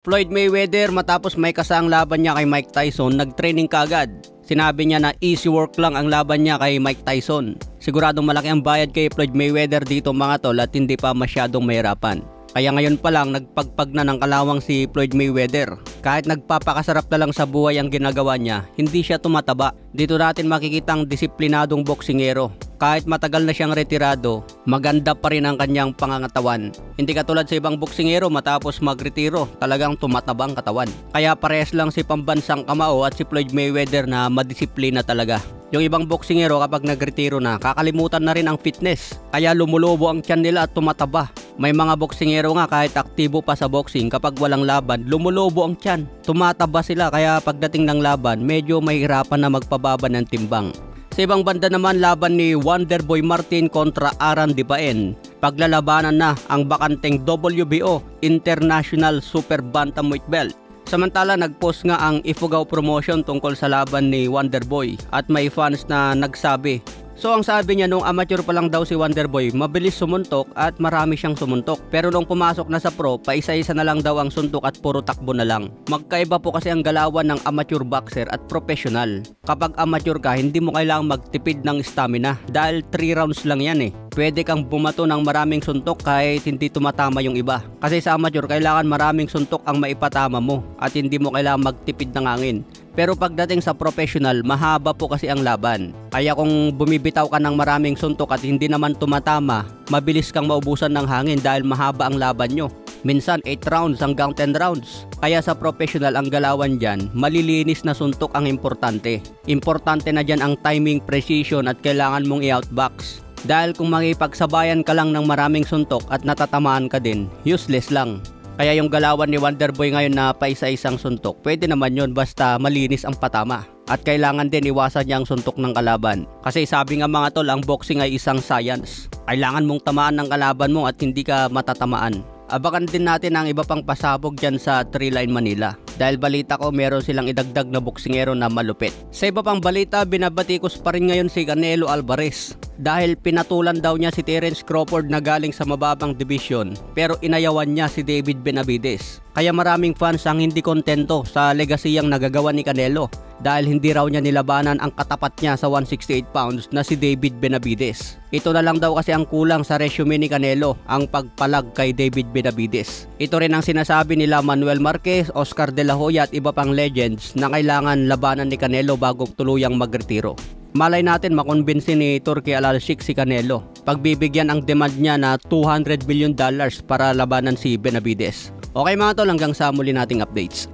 Floyd Mayweather matapos may kasaang laban niya kay Mike Tyson, nag-training kaagad. Sinabi niya na easy work lang ang laban niya kay Mike Tyson. Siguradong malaki ang bayad kay Floyd Mayweather dito mga tol at hindi pa masyadong mahirapan. Kaya ngayon pa lang nagpagpag na ng kalawang si Floyd Mayweather. Kahit nagpapakasarap na lang sa buhay ang ginagawa niya, hindi siya tumataba. Dito natin makikita ang disiplinadong boksingero. Kahit matagal na siyang retirado, maganda pa rin ang kanyang pangangatawan. Hindi katulad sa ibang boksingero matapos magretiro, talagang tumatabang katawan. Kaya parehas lang si pambansang kamao at si Floyd Mayweather na madisiplina talaga. Yung ibang boksingero kapag nagretiro na, kakalimutan na rin ang fitness. Kaya lumulobo ang tiyan nila at tumataba. May mga boksingero nga kahit aktibo pa sa boxing, kapag walang laban, lumulobo ang tiyan. Tumataba sila kaya pagdating ng laban, medyo mahirapan na magpababa ng timbang. Sa ibang banda naman, laban ni Wonderboy Martin kontra Aran Dipaen. Paglalabanan na ang bakanteng WBO International Super Bantamweight Belt. Samantala, nagpost nga ang Ifugao Promotion tungkol sa laban ni Wonderboy at may fans na nagsabi. So ang sabi niya, nung amateur pa lang daw si Wonderboy, mabilis sumuntok at marami siyang sumuntok. Pero nung pumasok na sa pro, paisa-isa na lang daw ang suntok at puro takbo na lang. Magkaiba po kasi ang galawan ng amateur boxer at professional. Kapag amateur ka, hindi mo kailangang magtipid ng stamina dahil 3 rounds lang yan eh. Pwede kang bumato ng maraming suntok kahit hindi tumatama yung iba. Kasi sa amateur, kailangan maraming suntok ang maipatama mo at hindi mo kailangang magtipid ng hangin. Pero pagdating sa professional, mahaba po kasi ang laban. Kaya kung bumibitaw ka ng maraming suntok at hindi naman tumatama, mabilis kang maubusan ng hangin dahil mahaba ang laban nyo. Minsan 8 rounds hanggang 10 rounds. Kaya sa professional ang galawan dyan, malilinis na suntok ang importante. Importante na dyan ang timing, precision at kailangan mong i-outbox. Dahil kung makipagsabayan ka lang ng maraming suntok at natatamaan ka din, useless lang. Kaya yung galawan ni Wonderboy ngayon na paisa-isang suntok, pwede naman yun basta malinis ang patama. At kailangan din iwasan niya ang suntok ng kalaban. Kasi sabi nga mga tol, ang boxing ay isang science. Kailangan mong tamaan ng kalaban mo at hindi ka matatamaan. Abakan din natin ang iba pang pasabog dyan sa 3 Line Manila. Dahil balita ko meron silang idagdag na boksingero na malupit. Sa iba pang balita, binabatikos pa rin ngayon si Canelo Alvarez. Dahil pinatulan daw niya si Terence Crawford na galing sa mababang division. Pero inayawan niya si David Benavides. Kaya maraming fans ang hindi kontento sa legasiyang nagagawa ni Canelo. Dahil hindi raw niya nilabanan ang katapat niya sa 168 pounds na si David Benavides. Ito na lang daw kasi ang kulang sa resume ni Canelo, ang pagpalag kay David Benavides. Ito rin ang sinasabi nila Manuel Marquez, Oscar De La Hoya at iba pang legends na kailangan labanan ni Canelo bago tuluyang magretiro. Malay natin makonbinsi ni Turki Al-Sheikh si Canelo. Pagbibigyan ang demand niya na $200 million para labanan si Benavides. Okay mga tol, hanggang sa muli nating updates.